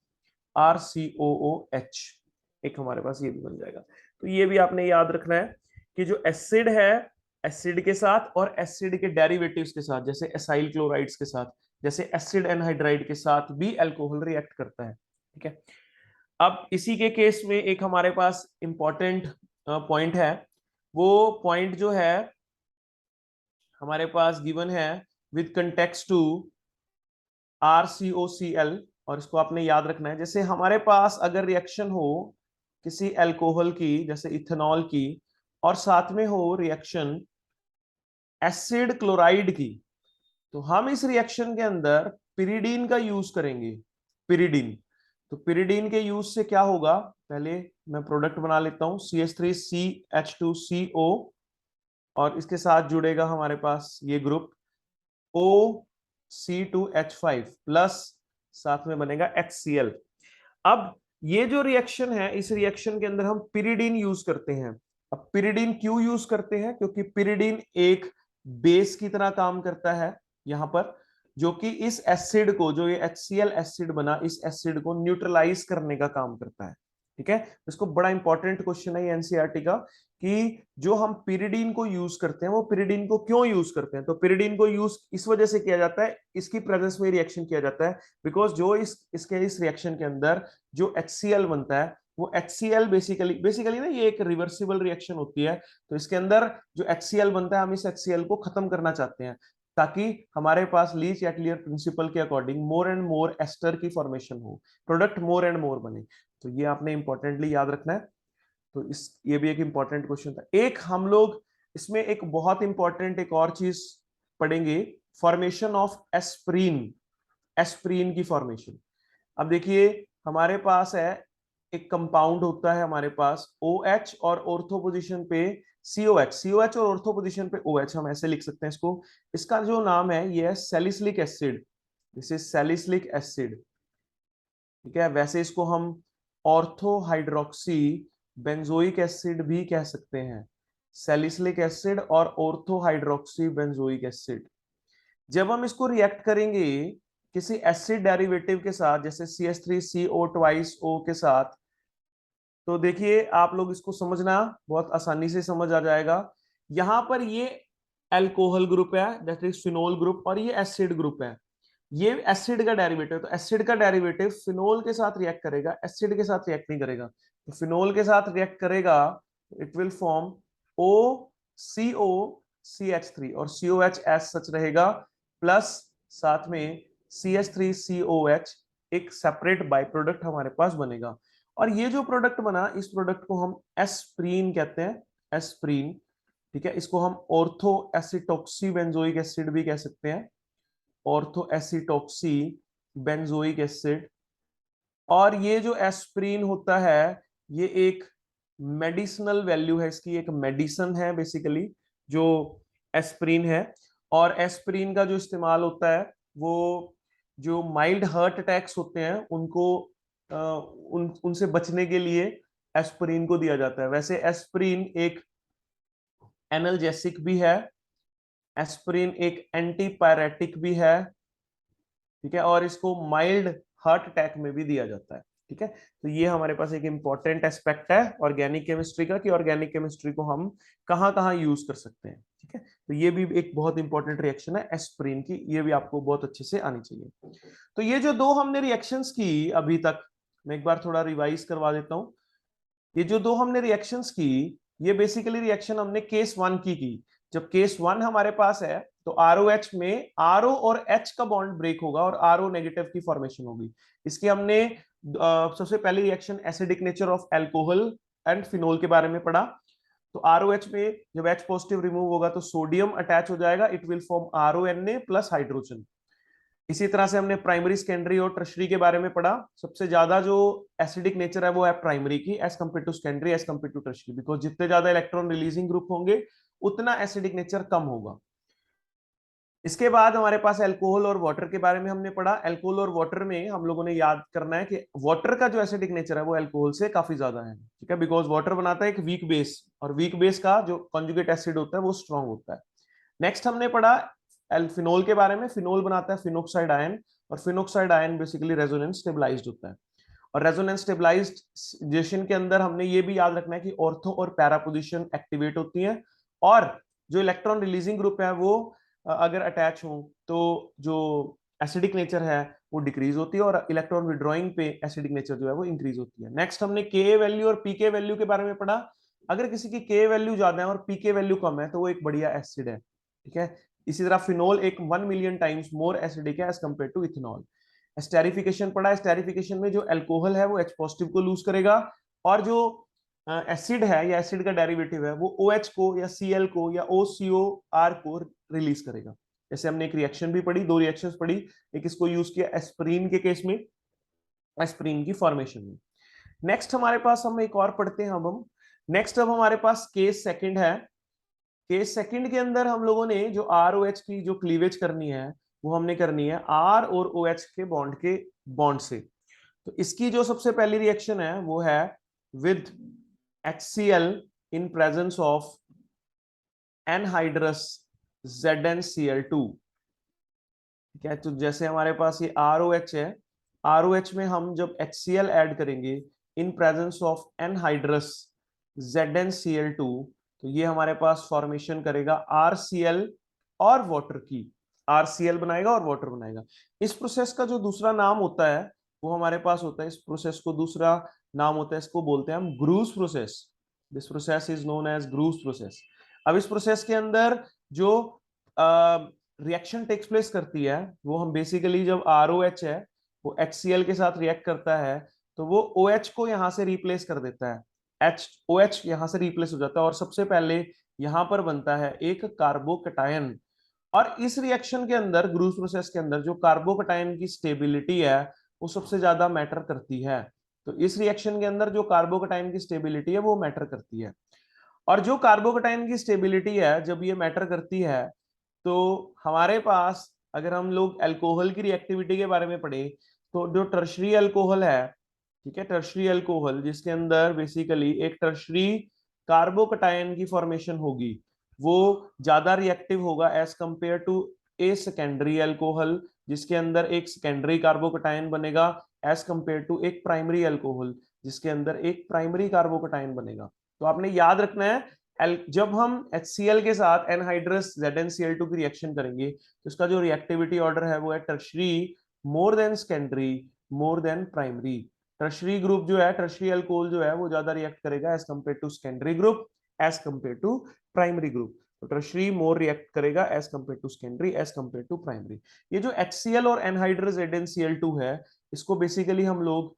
RCOOH, एक हमारे पास ये भी बन जाएगा। तो ये भी आपने याद रखना है कि जो एसिड है, एसिड के साथ और एसिड के डेरिवेटिव्स के साथ, जैसे एसाइल क्लोराइड्स के साथ, जैसे एसिड एनहाइड्राइड के साथ भी अल्कोहल रिएक्ट करता है। ठीक है, अब इसी के केस में एक हमारे पास इंपॉर्टेंट पॉइंट है, वो पॉइंट जो है हमारे पास गिवन है विद कंटेक्स्ट टू RCOCl, और इसको आपने याद रखना है। जैसे हमारे पास अगर रिएक्शन हो किसी अल्कोहल की, जैसे इथेनॉल की, और साथ में हो रिएक्शन एसिड क्लोराइड की, तो हम इस रिएक्शन के अंदर पिरिडीन का यूज करेंगे, पिरिडीन। तो पिरिडीन के यूज से क्या होगा, पहले मैं प्रोडक्ट बना लेता हूं, CH3CH2CO, और इसके साथ जुड़ेगा हमारे पास ये ग्रुप OC2H5 प्लस, साथ में बनेगा HCl। अब ये जो रिएक्शन है, इस रिएक्शन के अंदर हम पिरिडीन यूज करते हैं। अब पिरिडीन क्यों यूज करते हैं, क्योंकि पिरिडीन एक बेस की तरह काम करता है यहां पर, जो कि इस एसिड को, जो ये HCl एसिड बना, इस एसिड को न्यूट्रलाइज करने का काम करता है। ठीक है, इसको बड़ा इंपॉर्टेंट क्वेश्चन है ये एनसीईआरटी का, कि जो हम पिरिडीन को यूज करते हैं वो पिरिडीन को क्यों यूज करते हैं। तो पिरिडीन को यूज इस वजह से किया जाता है, इसकी प्रेजेंस में रिएक्शन किया जाता है, बिकॉज जो इस रिएक्शन के अंदर जो HCl बनता है, वो HCl बेसिकली ना ये एक रिवर्सिबल रिएक्शन होती है। तो इसके अंदर जो HCl बनता है, हम इस HCl को खत्म करना चाहते हैं, ताकि हमारे पास लीच या क्लियर प्रिंसिपल के according more and more ester की फॉर्मेशन हो, प्रोडक्ट मोर एंड मोर बने। तो ये आपने इंपॉर्टेंटली याद रखना है। तो इस ये भी एक इंपॉर्टेंट क्वेश्चन था। एक हम लोग इसमें एक बहुत इंपॉर्टेंट एक और चीज पढ़ेंगे, फॉर्मेशन ऑफ एस्प्रीन, एस्प्रीन की फॉर्मेशन। अब देखिए हमारे पास है एक कंपाउंड होता है हमारे पास OH, और ऑर्थो पोजीशन पे COH, COH और ऑर्थो पोजीशन पे OH, हम ऐसे लिख सकते हैं इसको। इसका जो नाम है ये है salicylic acid, this is salicylic acid. ठीक है, वैसे इसको हम ऑर्थो हाइड्रोक्सी बेंजोइक एसिड भी कह सकते हैं, सैलिसिलिक एसिड और ऑर्थो हाइड्रोक्सी बेंजोइक एसिड। जब हम इसको रिएक्ट करेंगे किसी एसिड डेरिवेटिव के साथ, जैसे CH3CO ट्वाइस O के साथ, तो देखिए आप लोग इसको समझना बहुत आसानी से समझ आ जाएगा। यहां पर ये अल्कोहल ग्रुप है, दैट इज फिनोल ग्रुप, और ये एसिड ग्रुप है। ये एसिड का डेरिवेटिव, तो एसिड का डेरिवेटिव फिनोल के साथ रिएक्ट करेगा, एसिड के साथ रिएक्ट नहीं करेगा। तो फिनोल के साथ रिएक्ट करेगा, it will form OCO CH3, और COH एज सच रहेगा, प्लस साथ में CH3COH, एक सेपरेट बाई प्रोडक्ट हमारे पास बनेगा। और ये जो प्रोडक्ट बना, इस प्रोडक्ट को हम एस्प्रीन कहते हैं, एस्प्रीन। ठीक है, इसको हम ऑर्थो एसिटोक्सी बेंजोइक एसिड भी कह सकते हैं, ऑर्थो एसिटोक्सी बेंजोइक एसिड। और ये जो एस्प्रीन होता है, ये एक मेडिसिनल वैल्यू है इसकी, एक मेडिसिन है बेसिकली जो एस्प्रीन है। और एस्प्रीन का जो इस्तेमाल होता है वो जो माइल्ड हार्ट अटैक्स होते हैं उनको उनसे बचने के लिए एस्प्रीन को दिया जाता है। वैसे एस्प्रीन एक एनाल्जेसिक भी है, एस्प्रीन एक एंटीपायरेटिक भी है। ठीक है, और इसको माइल्ड हार्ट अटैक में भी दिया जाता है। ठीक है, तो ये हमारे पास एक इंपॉर्टेंट एस्पेक्ट है ऑर्गेनिक केमिस्ट्री का, कि ऑर्गेनिक केमिस्ट्री को हम कहाँ कहाँ यूज कर सकते हैं। ठीक है, तो ये भी एक बहुत इंपॉर्टेंट रिएक्शन है एस्प्रीन की, ये भी आपको बहुत अच्छे से आनी चाहिए। तो ये जो दो हमने रिएक्शंस की अभी तक, मैं एक बार थोड़ा रिवाइज करवा देता हूं। ये जो दो हमने रिएक्शंस की, ये बेसिकली रिएक्शन हमने केस 1 की। जब केस 1 हमारे पास है तो ROH में RO और H का बॉन्ड ब्रेक होगा और RO नेगेटिव की फॉर्मेशन होगी। इसकी हमने सबसे पहली reaction acidic nature of alcohol and phenol के बारे में पढ़ा। तो ROH में जब H पॉजिटिव रिमूव होगा तो सोडियम अटैच हो जाएगा, it will form RONA plus hydrogen. इसी तरह से हमने प्राइमरी, सेकेंडरी और टर्शरी के बारे में पढ़ा। सबसे ज्यादा जो एसिडिक नेचर है वो है प्राइमरी की as compare to secondary, as compare to tertiary, because जितने ज्यादा इलेक्ट्रॉन रिलीजिंग ग्रुप होंगे उतना एसिडिक नेचर कम होगा। इसके बाद हमारे पास अल्कोहल और वाटर के बारे में हमने पढ़ा। अल्कोहल और वाटर में हम लोगों ने याद करना है कि वाटर का जो एसिडिक नेचर है वो अल्कोहल से काफी ज्यादा है। ठीक है, बिकॉज वाटर बनाता है एक वीक बेस, और वीक बेस का जो कॉन्जुगेट एसिड होता है वो स्ट्रॉन्ग होता है। नेक्स्ट हमने पढ़ा फिनोल के बारे में। फिनोल बनाता है फिनोक्साइड आयन, और phenoxide ion basically resonance stabilized होता है। और रेजोनेंस स्टेबलाइजेशन के अंदर हमने ये भी याद रखना है कि ऑर्थो और पैरा पोजीशन एक्टिवेट होती हैं, और जो इलेक्ट्रॉन रिलीजिंग ग्रुप है वो अगर अटैच हो तो जो एसिडिक नेचर है वो डिक्रीज होती है, और इलेक्ट्रॉन विड्रॉइंग पे एसिडिक नेचर जो है वो इंक्रीज होती है। नेक्स्ट हमने के वैल्यू और पीके वैल्यू के बारे में पढ़ा। अगर किसी की के वैल्यू ज्यादा है और पीके वैल्यू कम है तो वो एक बढ़िया एसिड है। ठीक है, इसी तरह फिनोल एक 1 मिलियन टाइम्स मोर एसिडिक है as compare to ethanol. Esterification पढ़ा। एस्टेरिफिकेशन में जो अल्कोहल है वो H पॉजिटिव को लूज करेगा, और जो एसिड है या एसिड का डेरिवेटिव है वो OH को या Cl को या OCOR को रिलीज करेगा। जैसे हमने एक रिएक्शन भी पढ़ी, दो रिएक्शंस पढ़ी, एक इसको यूज किया एस्प्रीन के केस में, एस्प्रीन की फॉर्मेशन में। नेक्स्ट हमारे पास हम एक और पढ़ते हैं। अब हम नेक्स्ट, अब हमारे पास केस सेकंड है। केस सेकंड के अंदर हम लोगों ने जो ROH की जो क्लीवेज करनी है वो हमने करनी है R और OH के बॉन्ड से। तो इसकी जो सबसे पहली रिएक्शन है वो है with HCl in presence of anhydrous ZnCl2। ठीक है, तो जैसे हमारे पास ये ROH है, ROH में हम जब HCl ऐड करेंगे in presence of anhydrous ZnCl2, तो ये हमारे पास फॉर्मेशन करेगा RCl और वाटर की, RCl बनाएगा और वाटर बनाएगा। इस प्रोसेस का जो दूसरा नाम होता है वो हमारे पास होता है, इस प्रोसेस को दूसरा नाम होता है, इसको बोलते हैं हम Groves process. This process is known as Groves process. अब इस प्रोसेस के अंदर जो रिएक्शन टेक्स प्लेस करती है वो हम बेसिकली, जब ROH है वो HCl के साथ रिएक्ट करता है तो वो OH को यहां से रिप्लेस कर देता है, OH यहां से रिप्लेस हो जाता है और सबसे पहले यहां पर बनता है एक कार्बोकटायन। और इस रिएक्शन के अंदर, ग्रूस प्रोसेस के अंदर, जो कार्बोकटायन की स्टेबिलिटी है वो सबसे ज्यादा मैटर करती है। तो इस रिएक्शन के अंदर जो कार्बोकटायन की स्टेबिलिटी है वो मैटर करती है। और जो कार्बोकटायन की स्टेबिलिटी है जब ये मैटर करती है, तो हमारे पास अगर हम लोग अल्कोहल की रिएक्टिविटी के बारे में पढ़े तो जो टर्शरी अल्कोहल है, ठीक है, टर्शरी अल्कोहल जिसके अंदर बेसिकली एक टर्शरी कार्बोकटायन की फॉर्मेशन होगी, वो ज्यादा रिएक्टिव होगा as compare to a secondary alcohol जिसके अंदर एक सेकेंडरी कार्बोकटायन बनेगा, एज कंपेयर टू एक प्राइमरी अल्कोहल जिसके अंदर एक प्राइमरी कार्बोकटायन बनेगा। तो आपने याद रखना है, जब हम HCl के साथ एनहाइड्रस ZnCl2 की रिएक्शन करेंगे तो इसका जो रिएक्टिविटी ऑर्डर है वो है tertiary more than secondary more than primary. Tertiary group जो है, टर्शरी अल्कोहल जो है वो ज्यादा रिएक्ट करेगा as compare to secondary group as compare to primary group. तो टर्शरी मोर रिएक्ट करेगा as compare to secondary as compare to primary. ये जो HCl और एनहाइड्रस ZnCl2 है, इसको बेसिकली हम लोग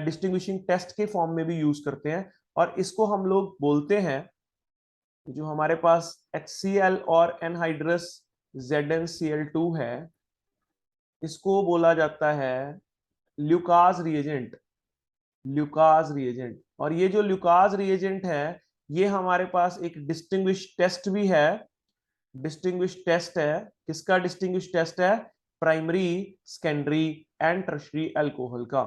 डिस्टिंग्विशिंग टेस्ट के फॉर्म में भी यूज करते हैं और इसको हम लोग बोलते हैं, जो हमारे पास HCl और एनहाइड्रस ZnCl2 है इसको बोला जाता है ल्यूकास रिएजेंट। ल्यूकास रिएजेंट, और ये जो ल्यूकास रिएजेंट है ये हमारे पास एक डिस्टिंग्विश टेस्ट भी है। डिस्टिंग्विश टेस्ट है, किसका डिस्टिंग्विश टेस्ट है? Primary, secondary and tertiary alcohol का।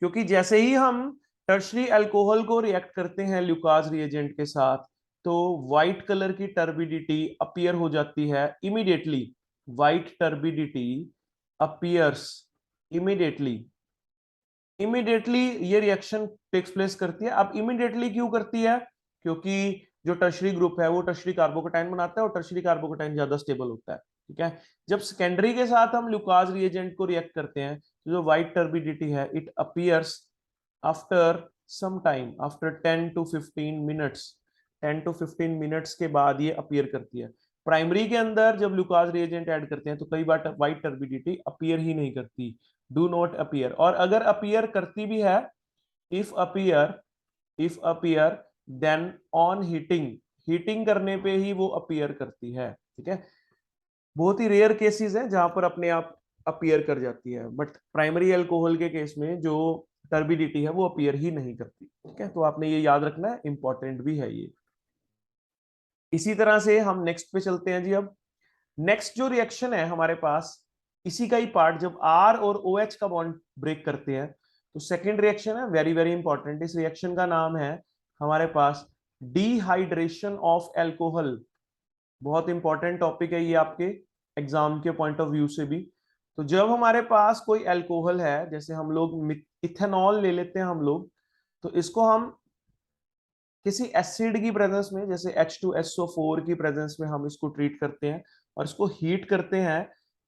क्योंकि जैसे ही हम टर्शरी अल्कोहल को रिएक्ट करते हैं ल्यूकास रिएजेंट के साथ तो व्हाइट कलर की टर्बिडिटी अपीयर हो जाती है immediately. White turbidity appears immediately. Immediately ये रिएक्शन टेक्स प्लेस करती है। अब इमीडिएटली क्यों करती है? क्योंकि जो टर्शरी ग्रुप है वो टर्शरी कार्बोकटायन बनाता है और टर्शरी कार्बोकटायन ज्यादा स्टेबल होता है। ठीक है, जब सेकेंडरी के साथ हम ल्यूकास रिएजेंट को रिएक्ट करते हैं तो जो व्हाइट टर्बिडिटी है it appears after some time, after 10 to 15 minutes. 10 to 15 minutes के बाद ये अपीयर करती है। प्राइमरी के अंदर जब ल्यूकास रिएजेंट ऐड करते हैं तो कई बार व्हाइट टर्बिडिटी अपीयर ही नहीं करती, डू नॉट अपीयर। और अगर अपीयर करती भी है, if appear then on heating, heating करने पे ही वो अपीयर करती है। ठीक है, बहुत ही रेयर केसेस है जहां पर अपने आप अपीयर कर जाती है, बट प्राइमरी अल्कोहल के केस में जो टर्बिडिटी है वो अपीयर ही नहीं करती। ठीक है, तो आपने ये याद रखना है, इंपॉर्टेंट भी है ये। इसी तरह से हम नेक्स्ट पे चलते हैं जी। अब नेक्स्ट जो रिएक्शन है हमारे पास, इसी का ही पार्ट, जब R और OH का बॉन्ड ब्रेक करते हैं तो सेकेंड रिएक्शन है, वेरी वेरी इंपॉर्टेंट। इस रिएक्शन का नाम है हमारे पास डिहाइड्रेशन ऑफ एल्कोहल। बहुत इंपॉर्टेंट टॉपिक है ये आपके एग्जाम के पॉइंट ऑफ व्यू से भी। तो जब हमारे पास कोई एल्कोहल है, जैसे हम लोग इथेनॉल ले लेते हैं हम लोग, तो इसको हम किसी एसिड की प्रेजेंस में, जैसे H2SO4 की प्रेजेंस में हम इसको ट्रीट करते हैं और इसको हीट करते हैं।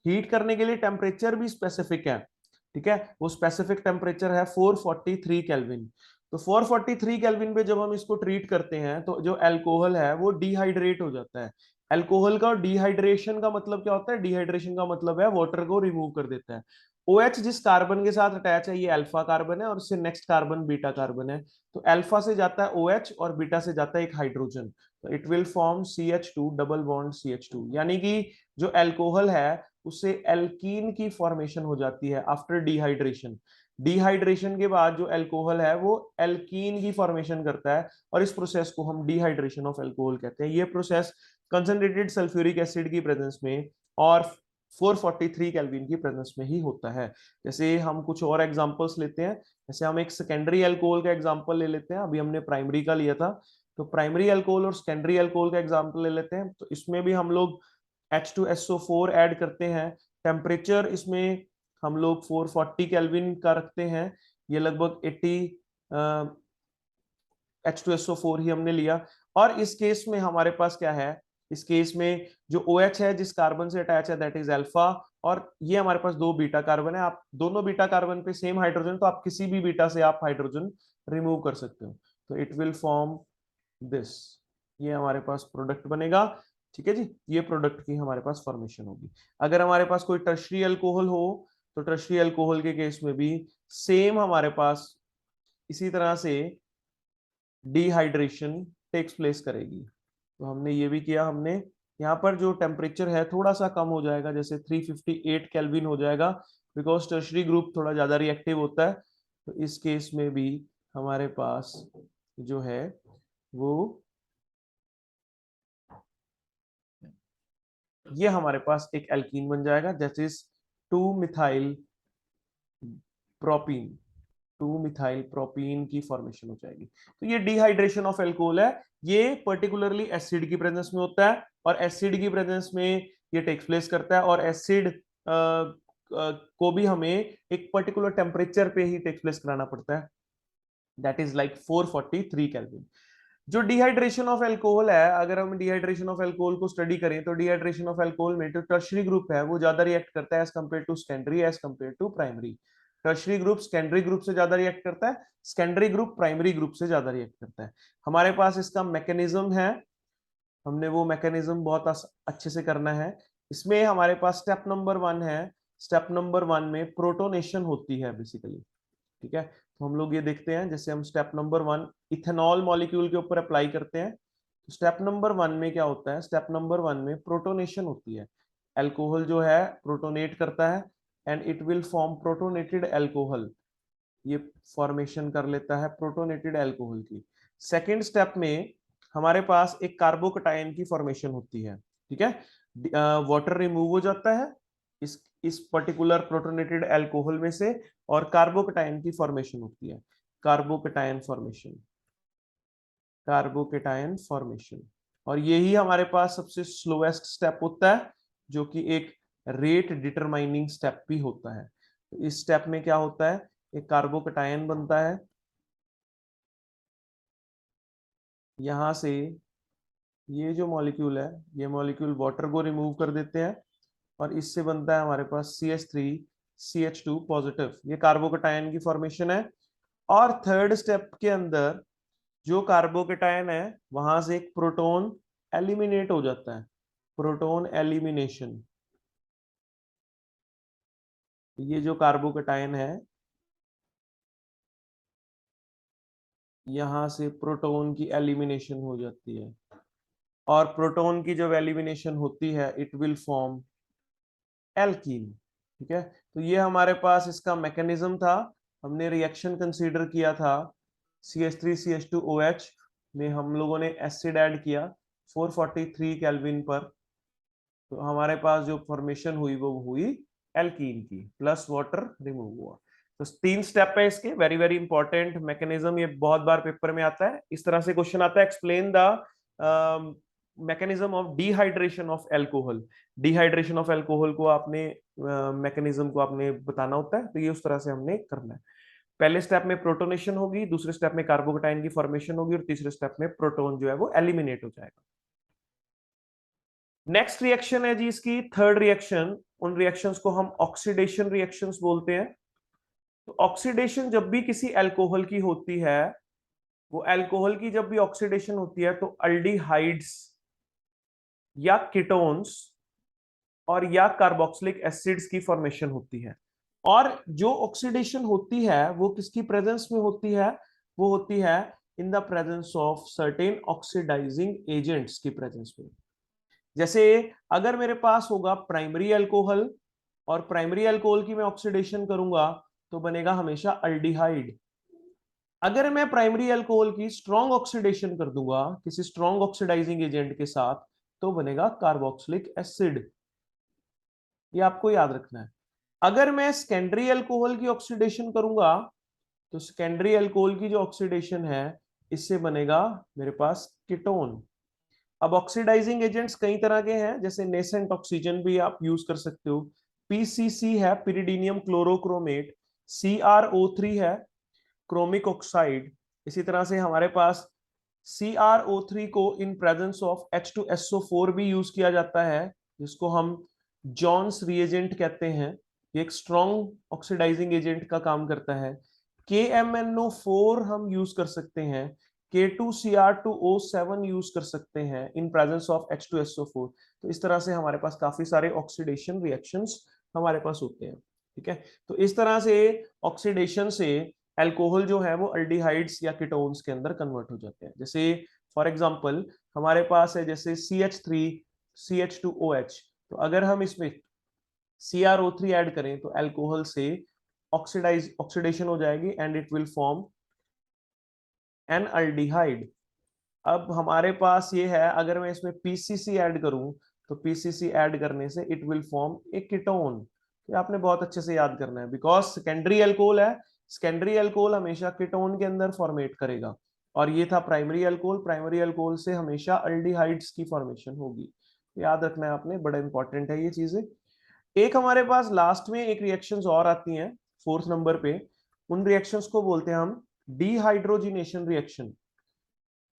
हीट करने के लिए टेम्परेचर भी स्पेसिफिक है। ठीक है, वो स्पेसिफिक टेम्परेचर है 443 केल्विन। तो 443 केल्विन पे जब हम इसको ट्रीट करते हैं तो जो अल्कोहल है वो डिहाइड्रेट हो जाता है। अल्कोहल का डिहाइड्रेशन का मतलब क्या होता है? डिहाइड्रेशन का मतलब है वाटर को रिमूव कर देता है। OH जिस कार्बन के साथ अटैच है ये अल्फा कार्बन है और उससे नेक्स्ट कार्बन बीटा कार्बन है। तो अल्फा से जाता है OH और बीटा से जाता है एक हाइड्रोजन, तो it will form CH2 double bond CH2, यानी कि जो अल्कोहल है उससे एल्कीन की फॉर्मेशन हो जाती है आफ्टर डिहाइड्रेशन। डिहाइड्रेशन के बाद जो अल्कोहल है वो एल्कीन की फॉर्मेशन करता है और इस प्रोसेस को हम डिहाइड्रेशन ऑफ अल्कोहल कहते हैं। ये प्रोसेस कंसंट्रेटेड सल्फ्यूरिक एसिड की प्रेजेंस में और 443 केल्विन की प्रेजेंस में ही होता है। जैसे हम कुछ और एग्जांपल्स लेते हैं, जैसे हम एक सेकेंडरी अल्कोहल का एग्जांपल ले लेते हैं, अभी हमने प्राइमरी का लिया था, तो प्राइमरी अल्कोहल और सेकेंडरी अल्कोहल का एग्जांपल ले लेते हैं। तो इसमें भी हम लोग H2SO4 ऐड करते हैं। टेम्परेचर इसमें हम लोग 440 केल्विन का रखते हैं। ये लगभग 80 H2SO4 ही हमने लिया। और इस केस में हमारे पास क्या है, इस केस में जो OH है जिस कार्बन से अटैच है दैट इज अल्फा, और ये हमारे पास दो बीटा कार्बन है। आप दोनों बीटा कार्बन पे सेम हाइड्रोजन, तो आप किसी भी बीटा से आप हाइड्रोजन रिमूव कर सकते हो। तो इट विल फॉर्म दिस, ये हमारे पास प्रोडक्ट बनेगा। ठीक है जी, ये प्रोडक्ट की हमारे पास फॉर्मेशन होगी। अगर हमारे पास कोई टर्शरी अल्कोहल हो तो टर्शरी अल्कोहल के केस में भी सेम हमारे पास इसी तरह से डिहाइड्रेशन टेक्स प्लेस करेगी। तो हमने ये भी किया, हमने यहाँ पर जो टेम्परेचर है थोड़ा सा कम हो जाएगा, जैसे 358 केल्विन हो जाएगा, बिकॉज टर्शरी ग्रुप थोड़ा ज्यादा रिएक्टिव होता है। तो इस केस में भी हमारे पास जो है वो ये हमारे पास एक एल्कीन बन जाएगा, that is 2 methyl propene. 2 methyl propene की फॉर्मेशन हो जाएगी। तो ये डिहाइड्रेशन ऑफ एल्कोहल है। ये पर्टिकुलरली एसिड की प्रेजेंस में होता है, और एसिड की प्रेजेंस में ये टेक्स प्लेस करता है, और एसिड को भी हमें एक पर्टिकुलर टेम्परेचर पे ही टेक्स प्लेस कराना पड़ता है, दैट इज लाइक 443 केल्विन। जो डिहाइड्रेशन ऑफ एल्कोहल है, अगर हम डिहाइड्रेशन ऑफ एल्कोहल को स्टडी करें तो डिहाइड्रेशन ऑफ एल्कोहल में जो टर्शरी ग्रुप है वो ज्यादा रिएक्ट करता है as compare to secondary, as compare to primary. Tertiary group secondary group से ज्यादा रिएक्ट करता है, सेकेंडरी ग्रुप प्राइमरी ग्रुप से ज्यादा रिएक्ट करता है। हमारे पास इसका मैकेनिज्म है, हमने वो मैकेनिज्म बहुत अच्छे से करना है। इसमें हमारे पास स्टेप नंबर 1 है। स्टेप नंबर 1 में प्रोटोनेशन होती है बेसिकली। ठीक है, तो हम लोग ये देखते हैं, जैसे हम स्टेप नंबर 1 इथेनॉल मॉलिक्यूल के ऊपर अप्लाई करते हैं, तो स्टेप नंबर 1 में क्या होता है, स्टेप नंबर 1 में प्रोटोनेशन होती है। एल्कोहल जो है प्रोटोनेट करता है and it will form protonated alcohol. ये फॉर्मेशन कर लेता है प्रोटोनेटेड एल्कोहल की। सेकेंड स्टेप में हमारे पास एक कार्बोकटायन की फॉर्मेशन होती है। ठीक है, वाटर रिमूव हो जाता है इस पर्टिकुलर प्रोटोनेटेड एल्कोहल में से, और कार्बोकटायन की फॉर्मेशन होती है। Carbocation formation, carbocation formation. और यही हमारे पास सबसे स्लोएस्ट स्टेप होता है, जो कि एक रेट डिटरमाइनिंग स्टेप भी होता है। तो इस स्टेप में क्या होता है, एक कार्बोकटायन बनता है, यहां से ये जो मॉलिक्यूल है, ये मॉलिक्यूल वाटर को रिमूव कर देते हैं, और इससे बनता है हमारे पास CH3 CH2 पॉजिटिव। ये कार्बोकटायन की फॉर्मेशन है। और थर्ड स्टेप के अंदर जो कार्बोकटायन है वहां से एक प्रोटॉन एलिमिनेट हो जाता है, प्रोटॉन एलिमिनेशन। ये जो कार्बोकटायन है यहां से प्रोटॉन की एलिमिनेशन हो जाती है, और प्रोटॉन की जब एलिमिनेशन होती है इट विल फॉर्म एल्कीन। ठीक है, तो ये हमारे पास इसका मैकेनिज्म था। हमने रिएक्शन कंसीडर किया था, CH3CH2OH में हम लोगों ने एसिड ऐड किया 443 केल्विन पर, तो हमारे पास जो फॉर्मेशन हुई वो हुई एल्कीन की, प्लस वाटर रिमूव हुआ। तो 3 स्टेप है इसके, वेरी वेरी इंपॉर्टेंट मैकेनिज्म, ये बहुत बार पेपर में आता है। इस तरह से क्वेश्चन आता है, explain the mechanism of dehydration of alcohol. Dehydration of alcohol को आपने मैकेनिज्म को आपने बताना होता है, तो ये उस तरह से हमने करना है। पहले स्टेप में प्रोटोनेशन होगी, दूसरे स्टेप में कार्बोकटाइन की फॉर्मेशन होगी, और तीसरे स्टेप में प्रोटोन जो है वो एलिमिनेट हो जाएगा। नेक्स्ट रिएक्शन है जी इसकी थर्ड रिएक्शन। उन रिएक्शंस को हम ऑक्सीडेशन रिएक्शंस बोलते हैं। तो ऑक्सीडेशन जब भी किसी अल्कोहल की होती है, वो अल्कोहल की जब भी ऑक्सीडेशन होती है तो अल्डिहाइड्स या कीटोन्स और या कार्बोक्सिलिक एसिड्स की फॉर्मेशन होती है। और जो ऑक्सीडेशन होती है वो किसकी प्रेजेंस में होती है, वो होती है in the presence of certain oxidizing agents की प्रेजेंस में। जैसे अगर मेरे पास होगा प्राइमरी अल्कोहल, और प्राइमरी अल्कोहल की मैं ऑक्सीडेशन करूंगा तो बनेगा हमेशा अल्डिहाइड। अगर मैं प्राइमरी अल्कोहल की स्ट्रॉन्ग ऑक्सीडेशन कर दूंगा किसी स्ट्रॉन्ग ऑक्सीडाइजिंग एजेंट के साथ, तो बनेगा कार्बोक्सिलिक एसिड। ये आपको याद रखना है। अगर मैं सेकेंडरी अल्कोहल की ऑक्सीडेशन करूंगा तो सेकेंडरी अल्कोहल की जो ऑक्सीडेशन है इससे बनेगा मेरे पास कीटोन। अब ऑक्सीडाइजिंग एजेंट्स कई तरह के हैं, जैसे नेसेंट ऑक्सीजन भी आप यूज कर सकते हो, पीसीसी है पिरिडीनियम क्लोरोक्रोमेट, CrO3 है क्रोमिक ऑक्साइड। इसी तरह से हमारे पास CrO3 को इन प्रेजेंस ऑफ H2SO4 भी यूज किया जाता है, जिसको हम जॉन्स रिएजेंट कहते हैं। ये एक स्ट्रॉन्ग ऑक्सीडाइजिंग एजेंट का काम करता है। KMnO4 हम यूज कर सकते हैं, K2Cr2O7 यूज कर सकते हैं इन प्रेजेंस ऑफ H2SO4। तो इस तरह से हमारे पास काफी सारे ऑक्सीडेशन रिएक्शंस हमारे पास होते हैं। ठीक है, तो इस तरह से ऑक्सीडेशन से अल्कोहल जो है वो अल्डिहाइड्स या कीटोन्स के अंदर कन्वर्ट हो जाते हैं। जैसे फॉर एग्जांपल हमारे पास है जैसे CH3CH2OH, तो अगर हम इसमें CrO3 ऐड करें तो अल्कोहल से ऑक्सीडेशन हो जाएगी and it will form an aldehyde. अब हमारे पास ये है, अगर मैं इसमें PCC ऐड करूं तो PCC ऐड करने से it will form A ketone. ये आपने बहुत अच्छे से याद करना है, बिकॉज सेकेंडरी अल्कोहल है, सेकेंडरी अल्कोहल हमेशा कीटोन के अंदर फॉर्मेट करेगा, और ये था प्राइमरी अल्कोहल, प्राइमरी अल्कोहल से हमेशा अल्डिहाइड्स की फॉर्मेशन होगी। याद रखना है आपने, बड़ा इंपॉर्टेंट है ये चीजें। एक हमारे पास लास्ट में एक रिएक्शंस और आती हैं 4th नंबर पे, उन रिएक्शंस को बोलते हैं हम डिहाइड्रोजिनेशन रिएक्शन।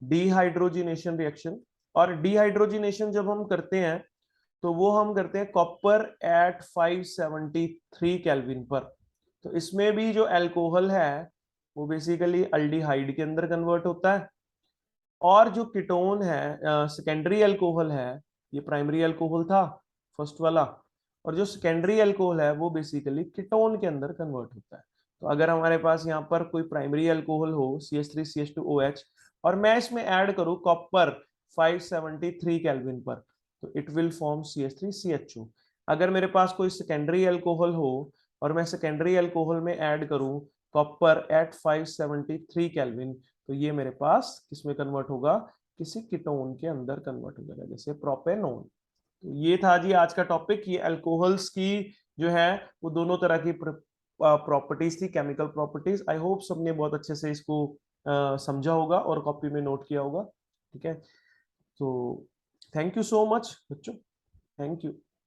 डिहाइड्रोजिनेशन रिएक्शन, और डिहाइड्रोजिनेशन जब हम करते हैं तो वो हम करते हैं कॉपर एट 573 केल्विन पर। तो इसमें भी जो अल्कोहल है वो बेसिकली अल्डिहाइड के अंदर कन्वर्ट होता है, और जो कीटोन है सेकेंडरी अल्कोहल है, ये प्राइमरी अल्कोहल था फर्स्ट वाला, और जो सेकेंडरी अल्कोहल है वो बेसिकली कीटोन के अंदर कन्वर्ट होता है। तो अगर हमारे पास यहाँ पर कोई प्राइमरी अल्कोहल हो CH3CH2OH, और मैं इसमें ऐड करूं कॉपर 573 केल्विन पर, तो इट विल फॉर्म CH3CHO। अगर मेरे पास कोई सेकेंडरी अल्कोहल हो और मैं सेकेंडरी अल्कोहल में ऐड करूं कॉपर एट 573 केल्विन, तो ये मेरे पास किसमें कन्वर्ट होगा, किसी कीटोन के अंदर कन्वर्ट हो जाएगा, जैसे प्रोपेनोन। तो ये था जी आज का टॉपिक। ये अल्कोहल्स की जो है वो दोनों तरह की प्रॉपर्टीज थी, केमिकल प्रॉपर्टीज। आई होप सबने बहुत अच्छे से इसको समझा होगा और कॉपी में नोट किया होगा। ठीक है, तो थैंक यू सो मच बच्चों, थैंक यू।